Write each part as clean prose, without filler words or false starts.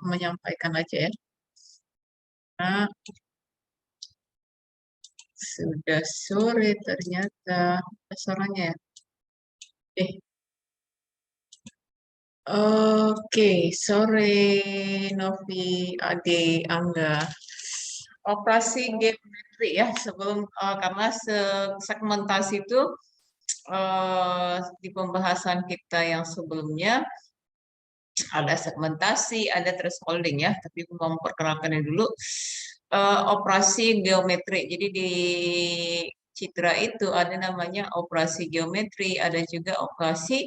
menyampaikan aja ya. Nah, sudah sore ternyata. Suaranya ya. Eh, oke, sore Novi, Ade, Angga. Operasi geometri ya sebelum karena segmentasi itu di pembahasan kita yang sebelumnya ada segmentasi, ada thresholding ya. Tapi aku mau memperkenalkannya dulu. Operasi geometri. Jadi di Citra itu ada namanya operasi geometri, ada juga operasi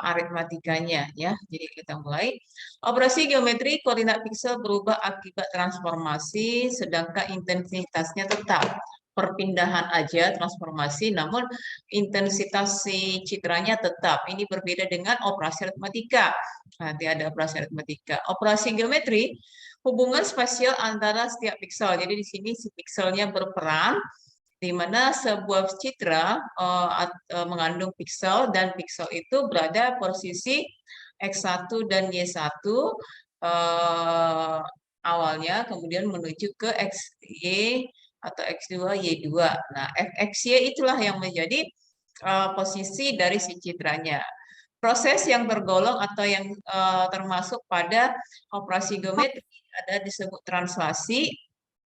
aritmatikanya ya. Jadi kita mulai. Operasi geometri koordinat piksel berubah akibat transformasi, sedangkan intensitasnya tetap. Perpindahan aja transformasi, namun intensitas si citranya tetap. Ini berbeda dengan operasi aritmatika. Nanti ada operasi aritmatika. Operasi geometri, hubungan spasial antara setiap piksel. Jadi di sini si pikselnya berperan, di mana sebuah citra mengandung piksel dan piksel itu berada posisi X1 dan Y1 awalnya, kemudian menuju ke XY atau X2, Y2. Nah, FXY itulah yang menjadi posisi dari si citranya. Proses yang tergolong atau yang termasuk pada operasi geometri ada disebut translasi,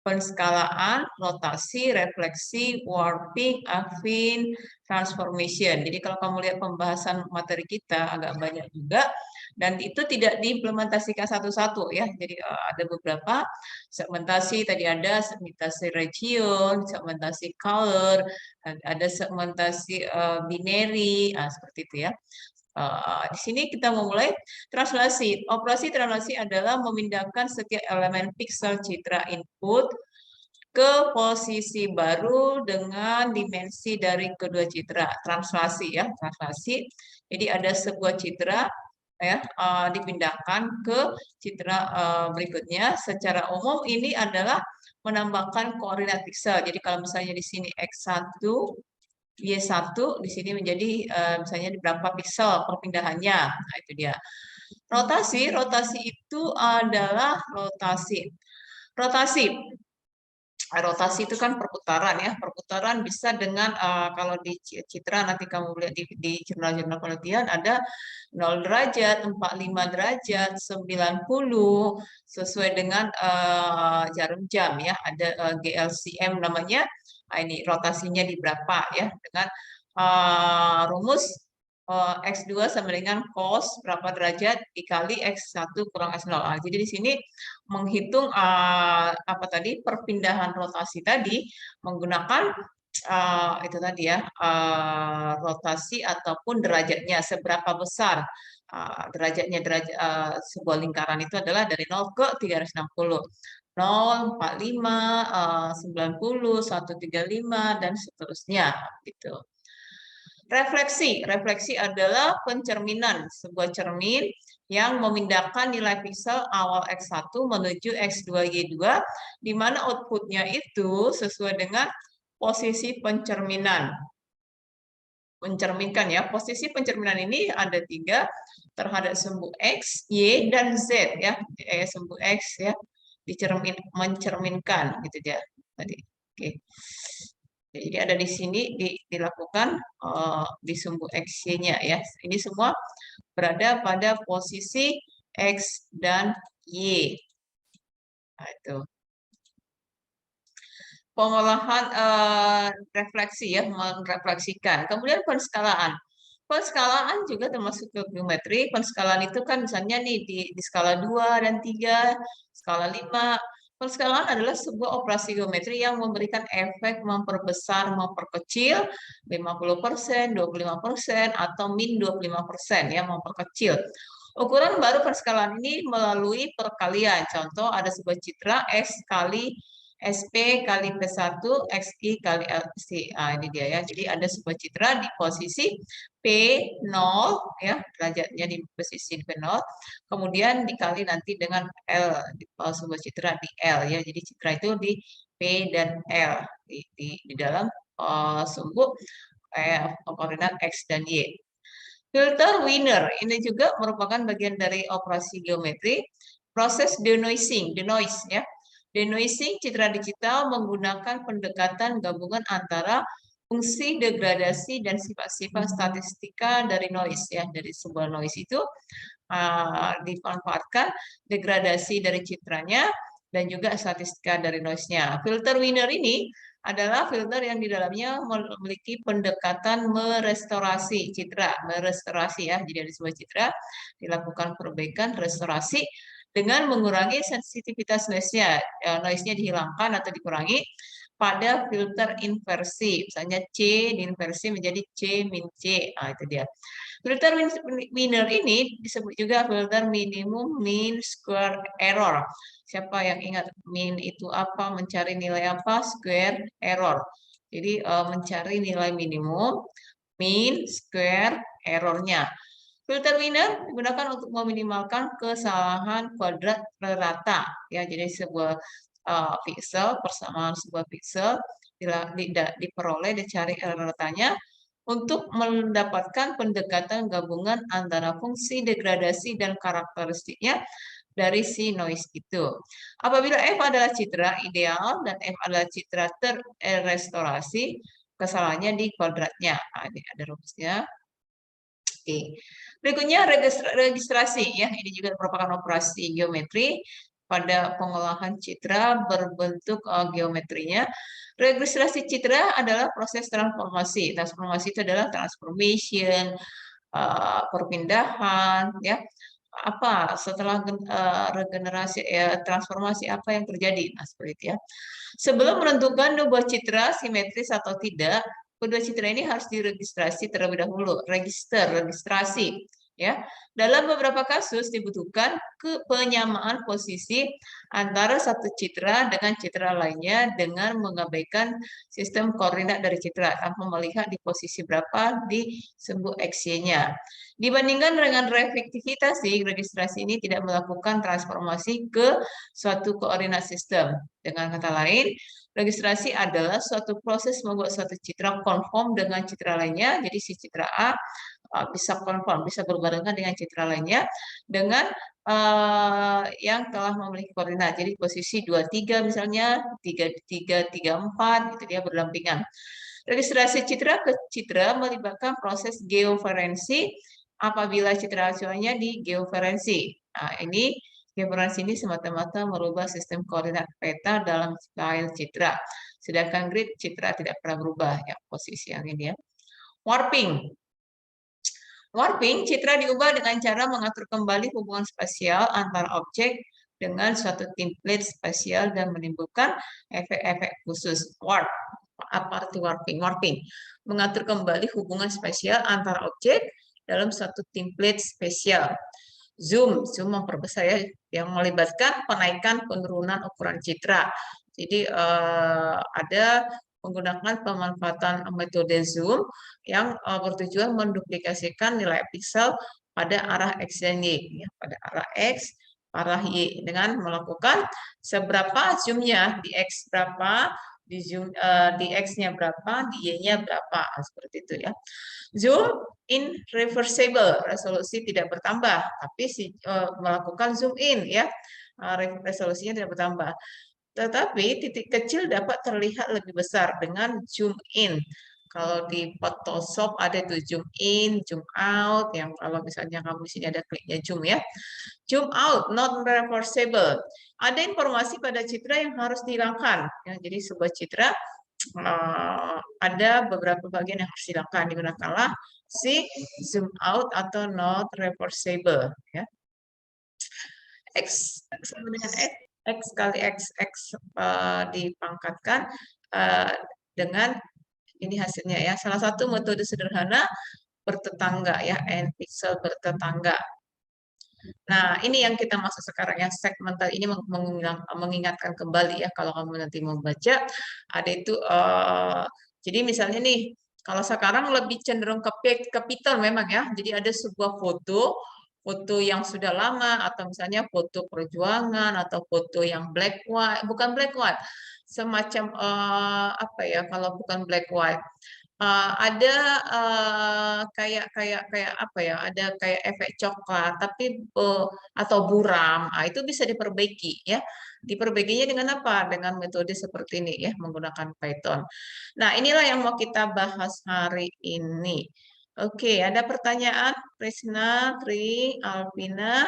penskalaan, rotasi, refleksi, warping, affine, transformation. Jadi kalau kamu lihat pembahasan materi kita agak banyak juga, dan itu tidak diimplementasikan satu-satu ya. Jadi ada beberapa segmentasi, tadi ada segmentasi region, segmentasi color, ada segmentasi binary, seperti itu ya. Di sini kita memulai translasi. Operasi translasi adalah memindahkan setiap elemen piksel citra input ke posisi baru dengan dimensi dari kedua citra. Translasi ya, translasi. Jadi ada sebuah citra ya dipindahkan ke citra berikutnya. Secara umum ini adalah menambahkan koordinat piksel. Jadi kalau misalnya di sini X1 Y1 di sini menjadi misalnya berapa piksel perpindahannya. Nah, itu dia. Rotasi, rotasi itu adalah rotasi. Rotasi. Rotasi itu kan perputaran ya. Perputaran bisa dengan kalau di citra nanti kamu lihat di jurnal-jurnal penelitian ada 0 derajat, 45 derajat, 90 sesuai dengan jarum jam ya. Ada GLCM namanya. Nah, ini rotasinya di berapa ya dengan rumus X2 sama dengan cos berapa derajat dikali X1 kurang X0. Jadi di sini menghitung apa tadi perpindahan rotasi tadi menggunakan itu tadi ya rotasi ataupun derajatnya seberapa besar derajatnya sebuah lingkaran itu adalah dari 0 ke 360. 0, 45, 90, 135 dan seterusnya gitu. Refleksi. Refleksi adalah pencerminan, sebuah cermin yang memindahkan nilai piksel awal X1 menuju X2, Y2, di mana outputnya itu sesuai dengan posisi pencerminan. Mencerminkan ya, posisi pencerminan ini ada 3 terhadap sumbu X, Y, dan Z ya. Sumbu X ya, mencerminkan gitu dia tadi. Oke. Jadi ada di sini dilakukan di sumbu X-nya ya. Ini semua berada pada posisi X dan Y. Nah, itu. Pengolahan refleksi ya, merefleksikan. Kemudian penskalaan. Penskalaan juga termasuk ke geometri. Penskalaan itu kan misalnya nih di skala 2 dan 3, skala 5. Penskalaan adalah sebuah operasi geometri yang memberikan efek memperbesar, memperkecil 50%, 25%, atau min 25% ya, memperkecil. Ukuran baru penskalaan ini melalui perkalian. Contoh ada sebuah citra S kali SP kali P1, XI kali LC. Ini dia ya. Jadi ada sebuah citra di posisi P0 ya, derajatnya di posisi P0. Kemudian dikali nanti dengan L di sebuah citra di L ya. Jadi citra itu di P dan L di dalam sumbu koordinat X dan Y. Filter winner ini juga merupakan bagian dari operasi geometri. Proses denoising, denoise ya. Denoising citra digital menggunakan pendekatan gabungan antara fungsi degradasi dan sifat-sifat statistika dari noise ya. Dari sebuah noise itu dimanfaatkan degradasi dari citranya dan juga statistika dari noise-nya. Filter winner ini adalah filter yang di dalamnya memiliki pendekatan merestorasi citra, merestorasi ya. Jadi ada sebuah citra dilakukan perbaikan, restorasi dengan mengurangi sensitivitas noise-nya. Noise-nya dihilangkan atau dikurangi pada filter inversi. Misalnya C diinversi menjadi C min C. Nah, itu dia. Filter winner ini disebut juga filter minimum mean square error. Siapa yang ingat mean itu apa, mencari nilai apa, square error. Jadi mencari nilai minimum, mean, square, errornya. Filter winner digunakan untuk meminimalkan kesalahan kuadrat rata. Ya, jadi sebuah pixel, persamaan sebuah pixel diperoleh, dicari error ratanya untuk mendapatkan pendekatan gabungan antara fungsi degradasi dan karakteristiknya dari si noise itu. Apabila F adalah citra ideal dan F adalah citra terrestorasi, kesalahannya di kuadratnya. Nah, ini ada rumusnya. Oke. Berikutnya registrasi ya. Ini juga merupakan operasi geometri pada pengolahan citra berbentuk geometrinya. Registrasi citra adalah proses transformasi. Transformasi itu adalah transformation, perpindahan, ya. Apa setelah regenerasi transformasi apa yang terjadi? Nah, seperti itu ya. Sebelum menentukan sebuah citra simetris atau tidak, kedua citra ini harus diregistrasi terlebih dahulu, registrasi. Ya, dalam beberapa kasus dibutuhkan penyamaan posisi antara satu citra dengan citra lainnya dengan mengabaikan sistem koordinat dari citra tanpa melihat di posisi berapa di sumbu XY-nya. Dibandingkan dengan reflektivitas, registrasi ini tidak melakukan transformasi ke suatu koordinat sistem. Dengan kata lain, registrasi adalah suatu proses membuat suatu citra konform dengan citra lainnya. Jadi si citra A bisa konform, bisa berbarengan dengan citra lainnya dengan yang telah memiliki koordinat. Jadi posisi 23 misalnya, 33, 34 itu dia berdampingan. Registrasi citra ke citra melibatkan proses geoferensi apabila citra acuannya di geoferensi. Nah, ini geoferensi ini semata-mata merubah sistem koordinat peta dalam file citra. Sedangkan grid citra tidak pernah berubah ya posisi yang ini ya. Warping. Warping, citra diubah dengan cara mengatur kembali hubungan spasial antara objek dengan suatu template spasial dan menimbulkan efek-efek khusus. Warp. Apa arti warping? Warping. Mengatur kembali hubungan spasial antara objek dalam suatu template spesial. Zoom memperbesar ya, yang melibatkan penaikan penurunan ukuran citra. Jadi ada menggunakan pemanfaatan metode zoom yang bertujuan menduplikasikan nilai pixel pada arah X dan Y, ya, pada arah X, arah Y, dengan melakukan seberapa zoomnya di X berapa, di zoom di X-nya berapa, di Y-nya berapa, seperti itu ya. Zoom in reversible, resolusi tidak bertambah, tapi melakukan zoom in ya, resolusinya tidak bertambah. Tetapi titik kecil dapat terlihat lebih besar dengan zoom in. Kalau di Photoshop ada itu zoom in, zoom out, yang kalau misalnya kamu di sini ada kliknya zoom ya. Zoom out, not reversible. Ada informasi pada citra yang harus dihilangkan. Ya, jadi sebuah citra ada beberapa bagian yang harus dihilangkan. Digunakanlah si zoom out atau not reversible. Ya. X sama dengan X kali X dipangkatkan dengan ini hasilnya ya. Salah satu metode sederhana bertetangga ya, n pixel bertetangga. Nah, ini yang kita maksud sekarang ya, segmental ini mengingatkan kembali ya, kalau kamu nanti mau baca, ada itu, jadi misalnya nih, kalau sekarang lebih cenderung ke pitel memang ya, jadi ada sebuah foto yang sudah lama, atau misalnya foto perjuangan, atau foto yang black white, bukan black white, semacam apa ya, kalau bukan black white, ada kayak apa ya? Ada kayak efek coklat, tapi atau buram. Itu bisa diperbaiki ya. Diperbaikinya dengan apa? Dengan metode seperti ini ya, menggunakan Python. Nah, inilah yang mau kita bahas hari ini. Oke, ada pertanyaan, Prisna, Tri, Alvina,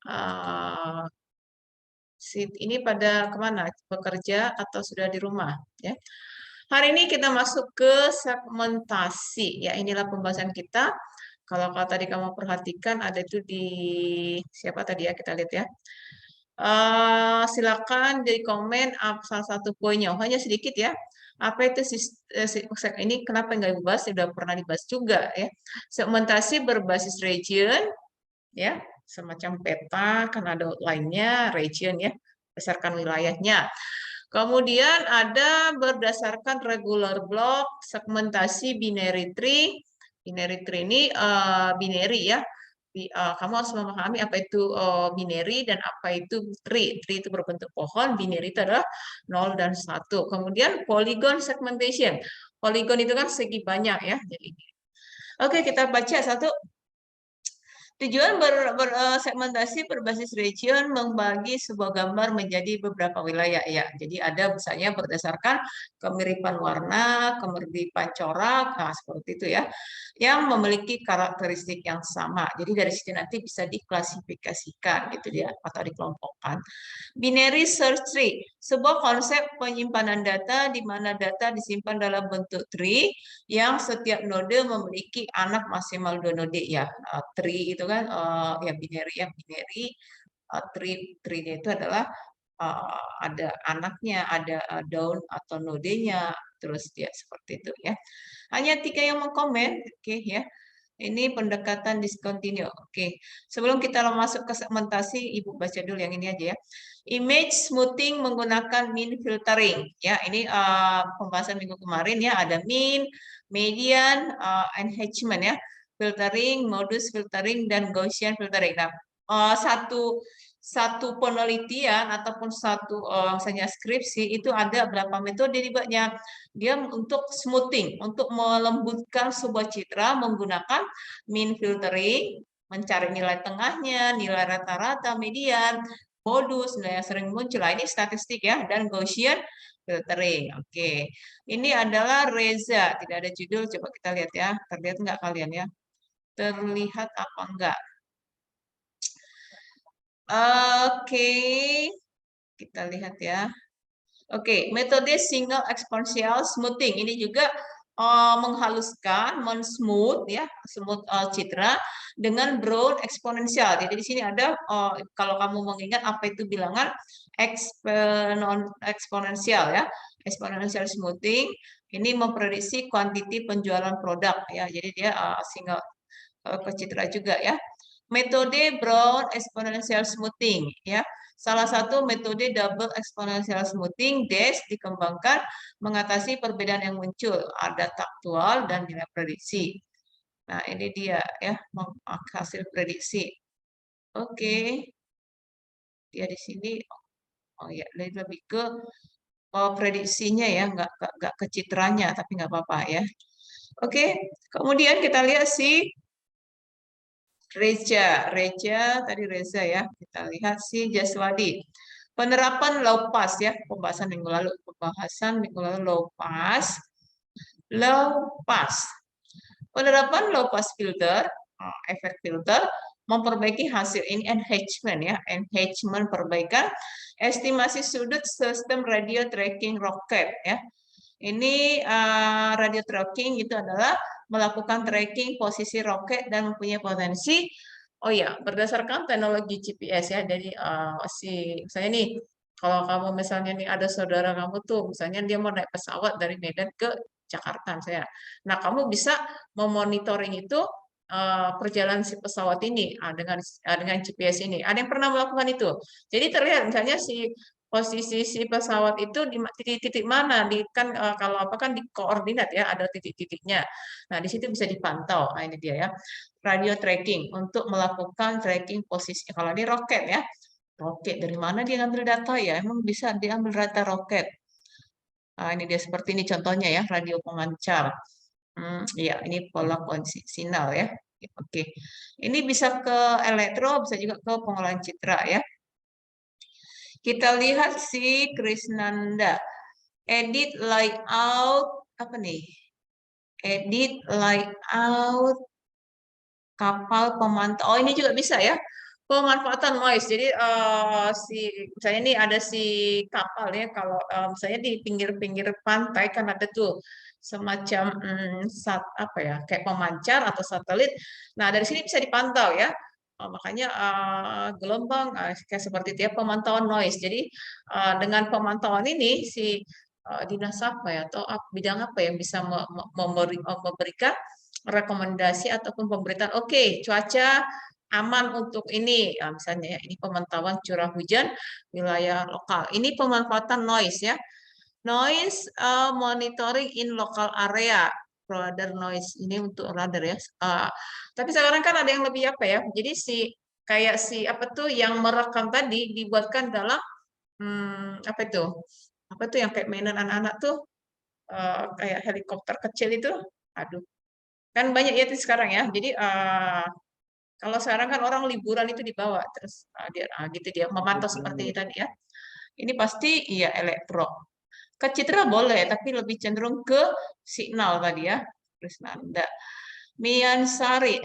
uh, ini pada kemana? Bekerja atau sudah di rumah? Ya. Hari ini kita masuk ke segmentasi. Ya, inilah pembahasan kita. Kalau tadi kamu perhatikan ada itu di siapa tadi ya kita lihat ya. Silakan di komen salah satu poinnya. Hanya sedikit ya. Apa itu ini kenapa nggak dibahas? Sudah pernah dibahas juga ya. Segmentasi berbasis region ya, semacam peta kan ada outline-nya, region ya, berdasarkan wilayahnya. Kemudian ada berdasarkan regular block, segmentasi binary tree. Binary tree ini binary ya. Kamu harus memahami apa itu binary dan apa itu tree. Tree itu berbentuk pohon, binary itu adalah 0 dan 1. Kemudian polygon segmentation. Polygon itu kan segi banyak ya. Jadi, oke, kita baca satu. Tujuan segmentasi berbasis region membagi sebuah gambar menjadi beberapa wilayah ya. Jadi ada misalnya berdasarkan kemiripan warna, kemiripan corak, nah seperti itu ya, yang memiliki karakteristik yang sama. Jadi dari situ nanti bisa diklasifikasikan gitu ya atau dikelompokkan. Binary search tree, sebuah konsep penyimpanan data di mana data disimpan dalam bentuk tree yang setiap node memiliki anak maksimal 2 node ya. Tree itu kan ya binary tree-nya itu adalah ada anaknya, ada daun atau nodenya, terus dia seperti itu ya. Hanya 3 yang mengkomen, oke ya. Ini pendekatan discontinue. Oke, sebelum kita masuk ke segmentasi, Ibu baca dulu yang ini aja ya. Image smoothing menggunakan mean filtering. Ya, ini pembahasan minggu kemarin ya. Ada mean, median, enhancement ya. Filtering, modus filtering, dan Gaussian filtering. Nah, satu penelitian ataupun satu misalnya skripsi itu ada berapa metode dibuatnya. Dia untuk smoothing, untuk melembutkan sebuah citra menggunakan mean filtering, mencari nilai tengahnya, nilai rata-rata, median, modus, nilai yang sering muncul. Nah, ini statistik ya, dan Gaussian filtering. Oke, ini adalah Reza, tidak ada judul. Coba kita lihat ya, terlihat nggak kalian ya? Terlihat apa enggak? Oke, kita lihat ya. Oke, metode single exponential smoothing ini juga menghaluskan, mensmooth ya, smooth citra dengan broad eksponensial. Jadi di sini ada kalau kamu mengingat apa itu bilangan eksponensial ya, exponential smoothing ini memprediksi kuantiti penjualan produk ya. Jadi dia single ke citra juga ya. Metode Brown exponential smoothing ya. Salah satu metode double exponential smoothing DES dikembangkan mengatasi perbedaan yang muncul, ada taktual dan nilai prediksi. Nah, ini dia ya, hasil prediksi. Oke. Dia di sini oh ya, lebih ke prediksinya ya, nggak ke citranya, tapi nggak apa-apa ya. Oke, kemudian kita lihat si tadi Reza ya. Kita lihat si Jaswadi. Penerapan low pass ya, pembahasan minggu lalu low pass. Low pass. Penerapan low pass filter, efek filter memperbaiki hasil ini enhancement ya, enhancement perbaikan estimasi sudut sistem radio tracking rocket ya. Ini radio tracking itu adalah melakukan tracking posisi roket dan mempunyai potensi. Oh ya, berdasarkan teknologi GPS ya. Jadi misalnya nih, kalau kamu misalnya nih ada saudara kamu tuh, misalnya dia mau naik pesawat dari Medan ke Jakarta, saya. Nah, kamu bisa memonitoring itu perjalanan si pesawat ini dengan GPS ini. Ada yang pernah melakukan itu? Jadi terlihat misalnya si posisi si pesawat itu di titik-titik mana kan kalau apa kan di koordinat ya ada titik-titiknya. Nah, di situ bisa dipantau. Nah, ini dia ya. Radio tracking untuk melakukan tracking posisi. Kalau ini roket ya. Roket dari mana dia ngambil data ya? Emang bisa diambil data roket. Nah, ini dia seperti ini contohnya ya, radio pemancar. Ya, ini pola kondisional ya. Oke, ini bisa ke elektro, bisa juga ke pengolahan citra ya. Kita lihat si Krisnanda, edit layout apa nih? Edit layout kapal pemantau. Oh, ini juga bisa ya. Pemanfaatan noise. Jadi si misalnya ini ada si kapal ya. Kalau misalnya di pinggir-pinggir pantai kan ada tuh semacam apa ya, kayak pemancar atau satelit. Nah, dari sini bisa dipantau ya. Makanya gelombang kayak seperti itu ya, pemantauan noise. Jadi dengan pemantauan ini si dinas apa ya atau bidang apa yang bisa memberikan rekomendasi ataupun pemberitaan, oke, cuaca aman untuk ini. Nah, misalnya ya, ini pemantauan curah hujan wilayah lokal. Ini pemanfaatan noise ya. Noise monitoring in local area. Radar noise ini untuk radar ya. Tapi sekarang kan ada yang lebih apa ya? Jadi si kayak si apa tuh yang merekam tadi dibuatkan dalam apa itu? Apa tuh yang kayak mainan anak-anak tuh kayak helikopter kecil itu? Aduh, kan banyak ya sekarang ya. Jadi kalau sekarang kan orang liburan itu dibawa terus dia gitu dia memantau seperti ini tadi ya. Ini pasti iya elektro. Ke citra boleh, tapi lebih cenderung ke signal tadi ya. Terus nanda. Mian Sari.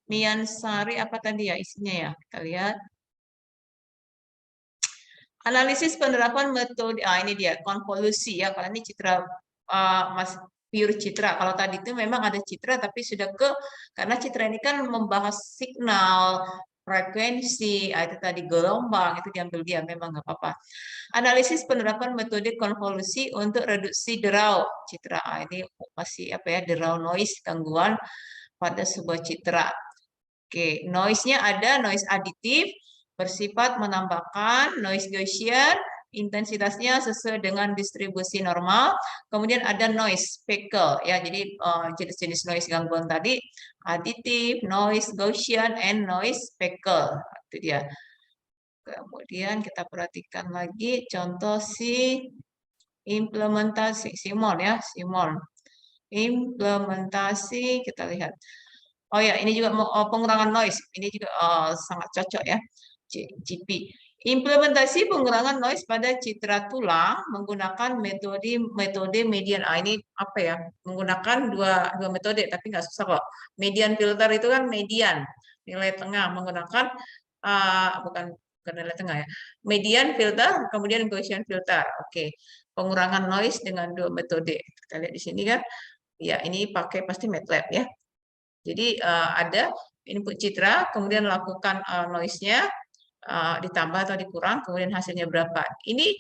Mian Sari apa tadi ya isinya ya? Kita lihat. Analisis penerapan metode, ini dia, konvolusi ya, kalau ini citra mas pure citra. Kalau tadi itu memang ada citra, tapi sudah karena citra ini kan membahas signal, frekuensi, itu tadi gelombang, itu diambil dia, memang nggak apa-apa. Analisis penerapan metode konvolusi untuk reduksi derau citra. Ini masih apa ya, derau noise, gangguan pada sebuah citra. Oke, noise-nya ada noise aditif, bersifat menambahkan, noise Gaussian, intensitasnya sesuai dengan distribusi normal. Kemudian ada noise speckle, ya. Jadi jenis-jenis noise gangguan tadi, aditif, noise Gaussian, and noise speckle. Itu dia. Kemudian kita perhatikan lagi contoh si implementasi Simon ya, Simon. Implementasi kita lihat. Oh ya, ini juga pengurangan noise. Ini juga sangat cocok ya. GP. Implementasi pengurangan noise pada citra tulang menggunakan metode median. Ini apa ya? Menggunakan dua metode, tapi nggak susah kok. Median filter itu kan median, nilai tengah menggunakan bukan nilai tengah ya. Median filter, kemudian Gaussian filter. Oke. Pengurangan noise dengan dua metode. Kita lihat di sini kan. Ya, ini pakai pasti MATLAB ya. Jadi ada input citra, kemudian lakukan noise-nya, ditambah atau dikurang, kemudian hasilnya berapa. Ini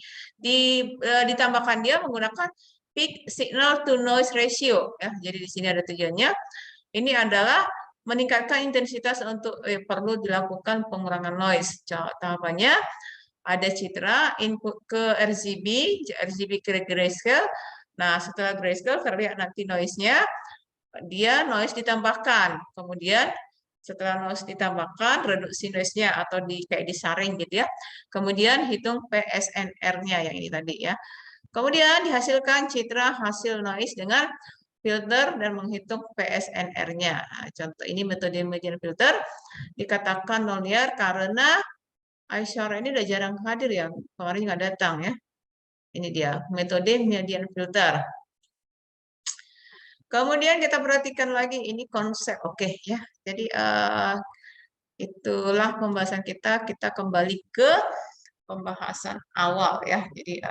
ditambahkan dia menggunakan peak signal to noise ratio. Ya. Jadi di sini ada tujuannya. Ini adalah meningkatkan intensitas untuk perlu dilakukan pengurangan noise. Tahapannya ada citra, input ke RGB, RGB ke grayscale. Nah, setelah grayscale terlihat nanti noise-nya, dia noise ditambahkan. Kemudian setelah noise ditambahkan, reduksi noise-nya atau kayak disaring gitu ya. Kemudian hitung PSNR-nya yang ini tadi ya. Kemudian dihasilkan citra hasil noise dengan filter dan menghitung PSNR-nya. Nah, contoh ini metode median filter dikatakan nonlinear karena Aisyara ini udah jarang hadir ya. Kemarin nggak datang ya. Ini dia metode median filter. Kemudian kita perhatikan lagi ini konsep, oke ya. Jadi itulah pembahasan kita. Kita kembali ke pembahasan awal ya. Jadi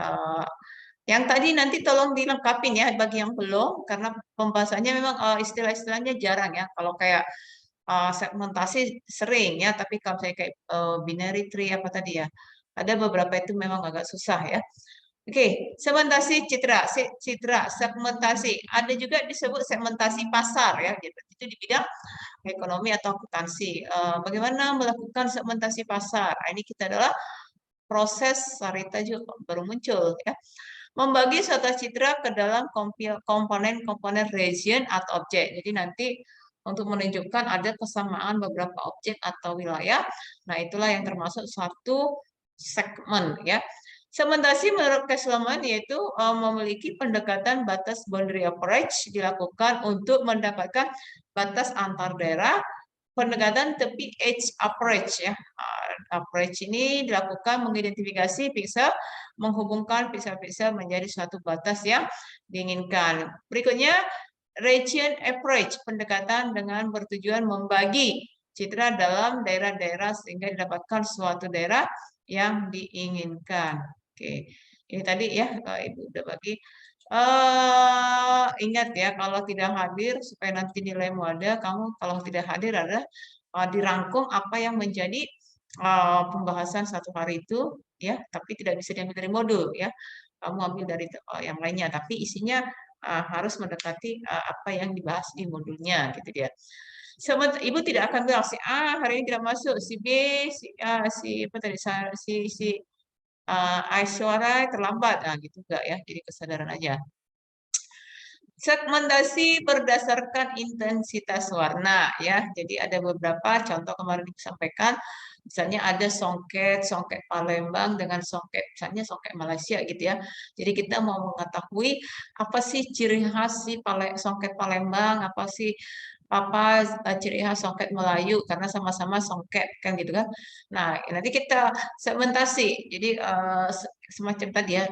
yang tadi nanti tolong dilengkapin ya bagi yang belum, karena pembahasannya memang istilah-istilahnya jarang ya. Kalau kayak segmentasi sering ya, tapi kalau saya kayak binary tree apa tadi ya, ada beberapa itu memang agak susah ya. Oke, segmentasi citra, segmentasi. Ada juga disebut segmentasi pasar ya, gitu. Itu di bidang ekonomi atau akuntansi. Bagaimana melakukan segmentasi pasar? Ini kita adalah proses Sarita juga baru muncul ya. Membagi suatu citra ke dalam komponen-komponen region atau objek. Jadi nanti untuk menunjukkan ada kesamaan beberapa objek atau wilayah. Nah, itulah yang termasuk suatu segmen ya. Segmentasi menurut Castleman yaitu memiliki pendekatan batas boundary approach dilakukan untuk mendapatkan batas antar daerah, pendekatan tepi edge approach ya. Approach ini dilakukan mengidentifikasi piksel, menghubungkan piksel-piksel menjadi suatu batas yang diinginkan. Berikutnya region approach, pendekatan dengan bertujuan membagi citra dalam daerah-daerah sehingga didapatkan suatu daerah yang diinginkan. Oke, ini tadi ya Ibu udah bagi. Ingat ya, kalau tidak hadir supaya nanti nilaimu ada, kamu kalau tidak hadir ada dirangkum apa yang menjadi pembahasan satu hari itu ya, tapi tidak bisa diambil dari modul ya. Kamu ambil dari yang lainnya, tapi isinya harus mendekati apa yang dibahas di modulnya gitu dia. Ibu tidak akan bilang si A hari ini tidak masuk, si B, si apa tadi, si Aishwarya terlambat, nah gitu enggak ya, jadi kesadaran aja. Segmentasi berdasarkan intensitas warna ya. Jadi ada beberapa contoh kemarin disampaikan, misalnya ada songket Palembang dengan songket misalnya songket Malaysia gitu ya. Jadi kita mau mengetahui apa sih ciri khas si songket Palembang, apa sih ciri khas songket Melayu karena sama-sama songket kan gitu kan. Nah, nanti kita segmentasi. Jadi semacam tadi ya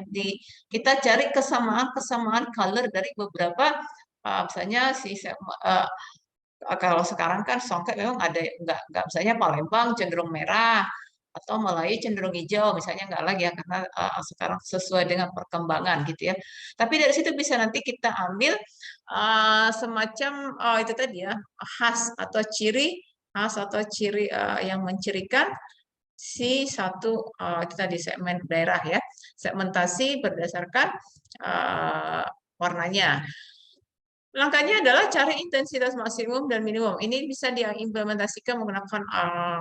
kita cari kesamaan color dari beberapa misalnya kalau sekarang kan songket memang ada nggak misalnya Palembang cenderung merah atau Melayu cenderung hijau misalnya nggak lagi ya karena sekarang sesuai dengan perkembangan gitu ya. Tapi dari situ bisa nanti kita ambil semacam itu tadi ya khas atau ciri yang mencirikan si satu itu tadi segmen daerah ya, segmentasi berdasarkan warnanya. Langkahnya adalah cari intensitas maksimum dan minimum. Ini bisa diimplementasikan menggunakan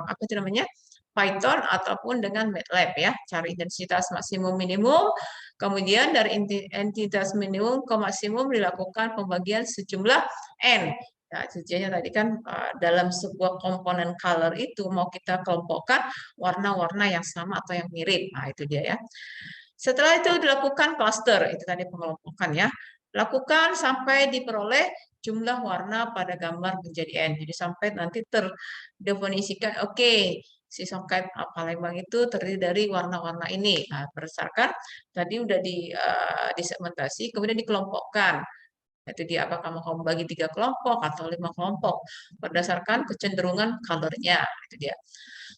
apa itu namanya Python ataupun dengan MATLAB ya. Cari intensitas maksimum minimum. Kemudian dari intensitas minimum ke maksimum dilakukan pembagian sejumlah n. Nah, tujuannya tadi kan dalam sebuah komponen color itu mau kita kelompokkan warna-warna yang sama atau yang mirip. Nah, itu dia ya. Setelah itu dilakukan cluster, itu tadi pengelompokan ya. Lakukan sampai diperoleh jumlah warna pada gambar menjadi N. Jadi sampai nanti terdefinisikan, oke, si songket Palembang itu terdiri dari warna-warna ini. Nah, berdasarkan tadi udah disegmentasi, kemudian dikelompokkan. Itu dia apakah mau bagi 3 kelompok atau 5 kelompok berdasarkan kecenderungan colornya. Itu dia.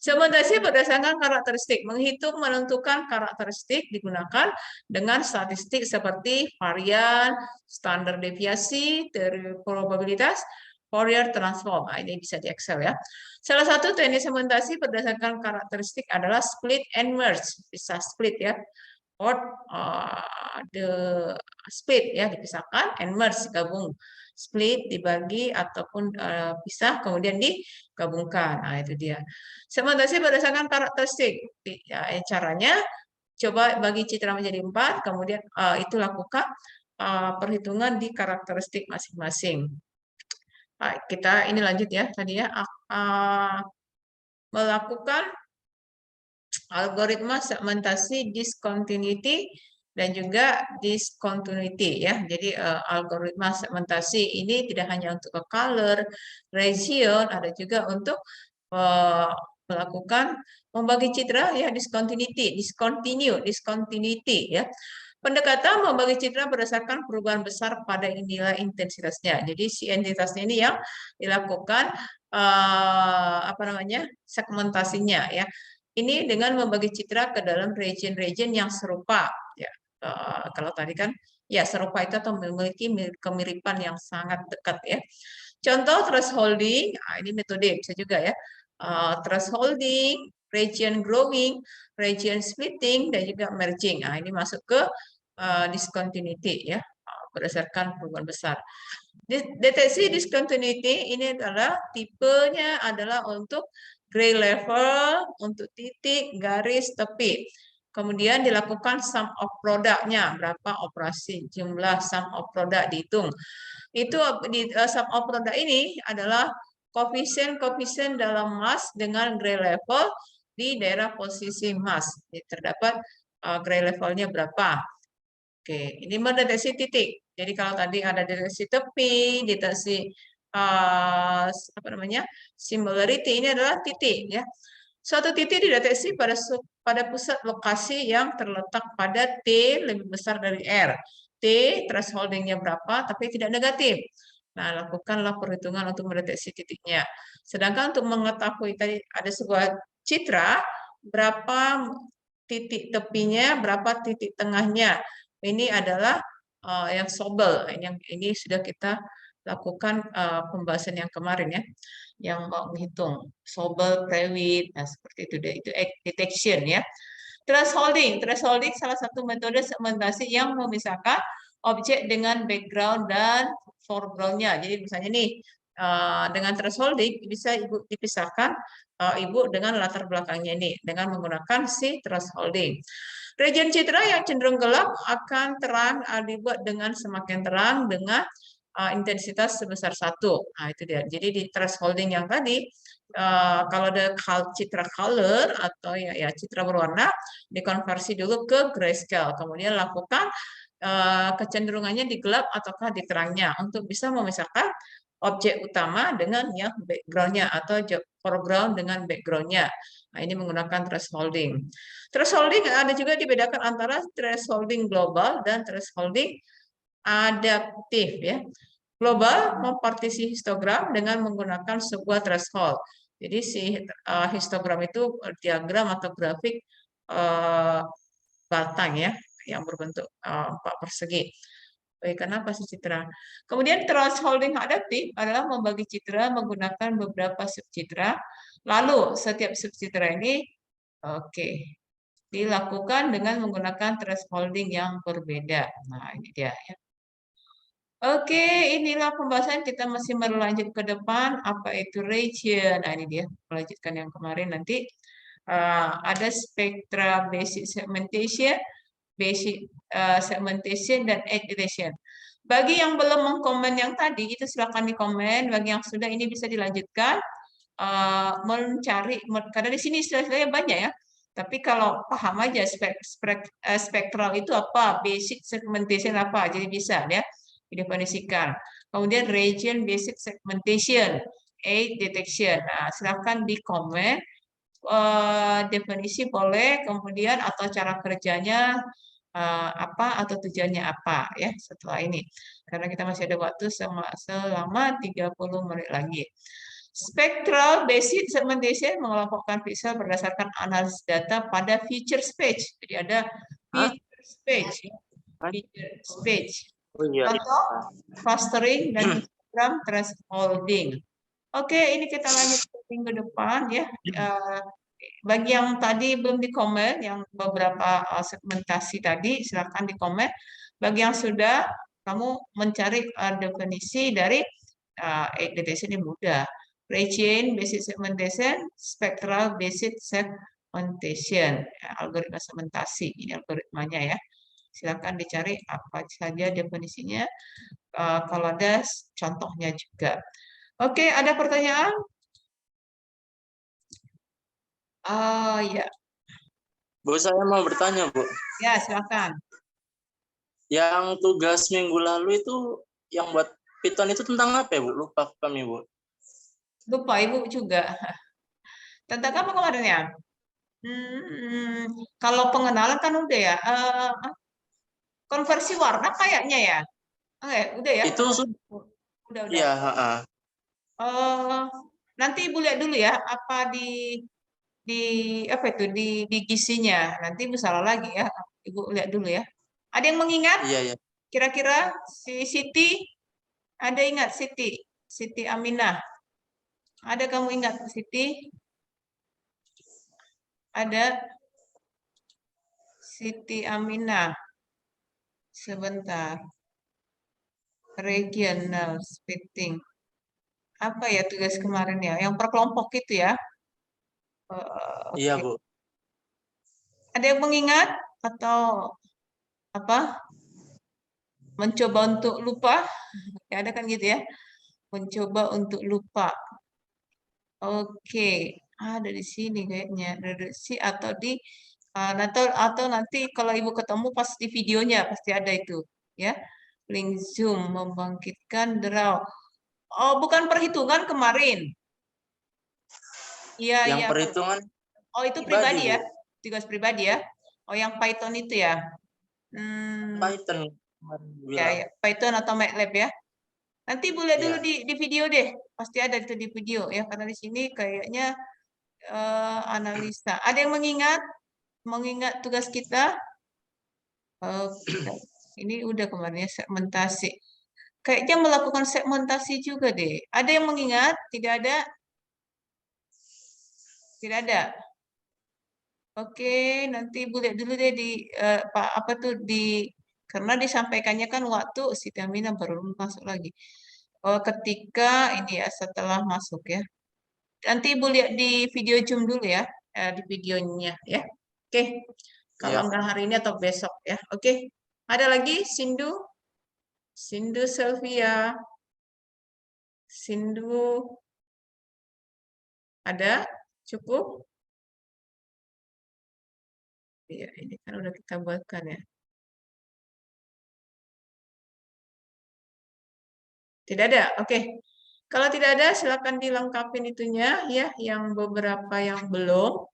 Segmentasi berdasarkan karakteristik. Menghitung menentukan karakteristik digunakan dengan statistik seperti varian, standar deviasi, teori probabilitas, Fourier transform. Nah, ini bisa di Excel ya. Salah satu teknik segmentasi berdasarkan karakteristik adalah split and merge. Bisa split ya. Or the split ya dipisahkan and merge gabung. Split dibagi ataupun pisah kemudian digabungkan. Nah, itu dia. Segmentasi berdasarkan karakteristik. Ya, caranya coba bagi citra menjadi 4, kemudian itu lakukan perhitungan di karakteristik masing-masing. Kita ini lanjut ya tadi ya melakukan algoritma segmentasi discontinuity dan juga discontinuity ya. Jadi algoritma segmentasi ini tidak hanya untuk ke color, region, ada juga untuk melakukan membagi citra ya discontinuity ya. Pendekatan membagi citra berdasarkan perubahan besar pada nilai intensitasnya. Jadi si intensitasnya ini yang dilakukan apa namanya segmentasinya ya. Ini dengan membagi citra ke dalam region-region yang serupa. Ya, kalau tadi kan ya serupa itu atau memiliki kemiripan yang sangat dekat ya. Contoh thresholding, ini metode bisa juga ya. Thresholding, region growing, region splitting, dan juga merging. Nah, ini masuk ke discontinuity ya, berdasarkan perubahan besar. Deteksi discontinuity ini adalah tipenya adalah untuk gray level, untuk titik, garis, tepi. Kemudian dilakukan sum of product-nya, berapa operasi, jumlah sum of product dihitung. Itu di sum of product ini adalah koefisien dalam mass dengan gray level di daerah posisi mass. Jadi terdapat gray levelnya berapa. Oke, ini mendeteksi titik. Jadi kalau tadi ada deteksi tepi, deteksi apa namanya, similarity, ini adalah titik ya. Suatu titik dideteksi pada pusat lokasi yang terletak pada T lebih besar dari R. T thresholdingnya berapa, tapi tidak negatif. Nah, lakukanlah perhitungan untuk mendeteksi titiknya. Sedangkan untuk mengetahui tadi ada sebuah citra, berapa titik tepinya, berapa titik tengahnya. Ini adalah yang Sobel. Yang ini sudah kita lakukan pembahasan yang kemarin ya, yang mau menghitung Sobel, Prewitt, nah seperti itu deh. Itu detection ya. Thresholding salah satu metode segmentasi yang memisahkan objek dengan background dan foreground-nya. Jadi misalnya nih dengan thresholding bisa Ibu dipisahkan Ibu dengan latar belakangnya ini dengan menggunakan si thresholding. Region citra yang cenderung gelap akan terang dibuat dengan semakin terang dengan intensitas sebesar 1. Nah, itu dia. Jadi di thresholding yang tadi, kalau ada citra color atau ya citra berwarna, dikonversi dulu ke grayscale. Kemudian lakukan kecenderungannya di gelap ataukah di terangnya untuk bisa memisahkan objek utama dengan yang background-nya atau foreground dengan background-nya. Nah, ini menggunakan thresholding. Thresholding ada juga dibedakan antara thresholding global dan thresholding adaptif ya. Global mempartisi histogram dengan menggunakan sebuah threshold. Jadi si histogram itu diagram atau grafik batang ya, yang berbentuk 4 persegi. Baik, kenapa sih citra? Kemudian thresholding adaptif adalah membagi citra menggunakan beberapa subcitra. Lalu setiap subcitra ini dilakukan dengan menggunakan thresholding yang berbeda. Nah, ini dia ya. Oke, inilah pembahasan kita masih berlanjut ke depan. Apa itu region? Nah, ini dia. Melanjutkan yang kemarin nanti. Ada spektra basic segmentation, dan aggregation. Bagi yang belum mengkomen yang tadi, itu silakan dikomen. Bagi yang sudah, ini bisa dilanjutkan. Mencari, karena di sini istilahnya banyak ya. Tapi kalau paham aja spektral itu apa, basic segmentation apa, jadi bisa ya didefinisikan. Kemudian region basic segmentation, age detection. Nah, silakan di komen definisi boleh, kemudian atau cara kerjanya apa atau tujuannya apa ya setelah ini. Karena kita masih ada waktu selama 30 menit lagi. Spectral basic segmentation mengelompokkan pixel berdasarkan analisis data pada feature space. Jadi ada feature space, feature space. Contoh clustering dan histogram thresholding. Oke, ini kita lanjut ke minggu depan ya. Bagi yang tadi belum dikomen, yang beberapa segmentasi tadi, silakan dikomen. Bagi yang sudah, kamu mencari definisi dari detection ini mudah. Region basic segmentation, spectral basic segmentation, algoritma segmentasi. Ini algoritmanya ya. Silakan dicari apa saja definisinya. Kalau ada contohnya juga. Oke, ada pertanyaan? Ya. Bu, saya mau bertanya, Bu. Ya, silakan. Yang tugas minggu lalu itu yang buat Python itu tentang apa ya, Bu? Lupa kami, Bu. Lupa Ibu juga. Tentang apa kemarin ya? Kalau pengenalan kan udah ya. Konversi warna kayaknya ya. Udah ya. Itu Udah. Iya, Nanti Ibu lihat dulu ya apa di apa itu di gisinya. Nanti Ibu salah lagi ya. Ibu lihat dulu ya. Ada yang mengingat? Iya. Kira-kira si Siti ada ingat Siti Aminah? Ada kamu ingat Siti? Ada Siti Aminah. Sebentar. Regional splitting. Apa ya tugas kemarin ya? Yang per kelompok itu ya? Iya, Bu. Ada yang mengingat atau apa? Mencoba untuk lupa? Ya, ada kan gitu ya? Mencoba untuk lupa. Oke, ada di sini kayaknya reduksi atau di Atau nanti kalau Ibu ketemu pas di videonya pasti ada itu, ya. Link Zoom membangkitkan draw. Oh, bukan perhitungan kemarin. Iya, Yang iya. perhitungan Oh, itu pribadi, pribadi ya? Bu. Tugas pribadi ya? Oh, yang Python itu ya? Python kemarin Ya, bilang. ya. Python atau MATLAB ya? Nanti Ibu lihat dulu Ya. di video deh. Pasti ada itu di video ya. Karena di sini kayaknya analisa. Ada yang mengingat tugas kita? Ini udah kemarin ya, segmentasi. Kayaknya melakukan segmentasi juga deh. Ada yang mengingat? Tidak ada? Tidak ada. Oke, nanti Ibu lihat dulu deh di apa tuh karena disampaikannya kan waktu si Tamina baru masuk lagi. Ketika ini ya setelah masuk ya. Nanti Ibu lihat di video Zoom dulu ya, di videonya ya. Oke. Kalau Ya. enggak hari ini atau besok ya. Oke. Ada lagi Sindu? Sindu Selvia. Sindu ada? Cukup? Iya, ini kan udah kita buatkan ya. Tidak ada. Oke. Kalau tidak ada, silakan dilengkapi itunya ya, yang beberapa yang belum.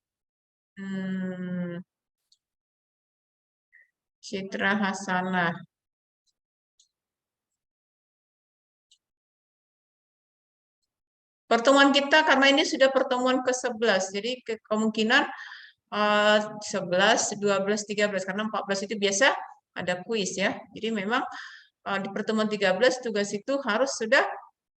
Citra Hasanah. Pertemuan kita karena ini sudah pertemuan ke-11, jadi kemungkinan 11, 12, 13 karena 14 itu biasa ada kuis ya. Jadi memang di pertemuan 13 tugas itu harus sudah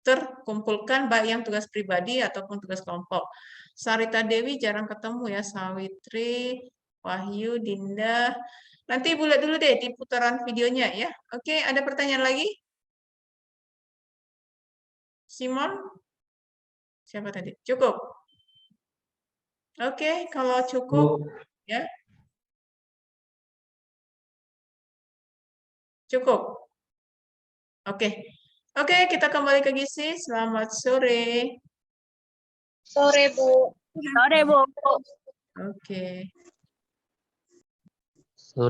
terkumpulkan baik yang tugas pribadi ataupun tugas kelompok. Sarita Dewi jarang ketemu ya, Sawitri, Wahyu, Dinda. Nanti Ibu lihat dulu deh di putaran videonya ya. Oke, ada pertanyaan lagi? Simon? Siapa tadi? Cukup? Oke, kalau cukup ya. Cukup. Oke. Oke, kita kembali ke Gizi. Selamat sore. Sore, Bu. Sore, Bu. Oke.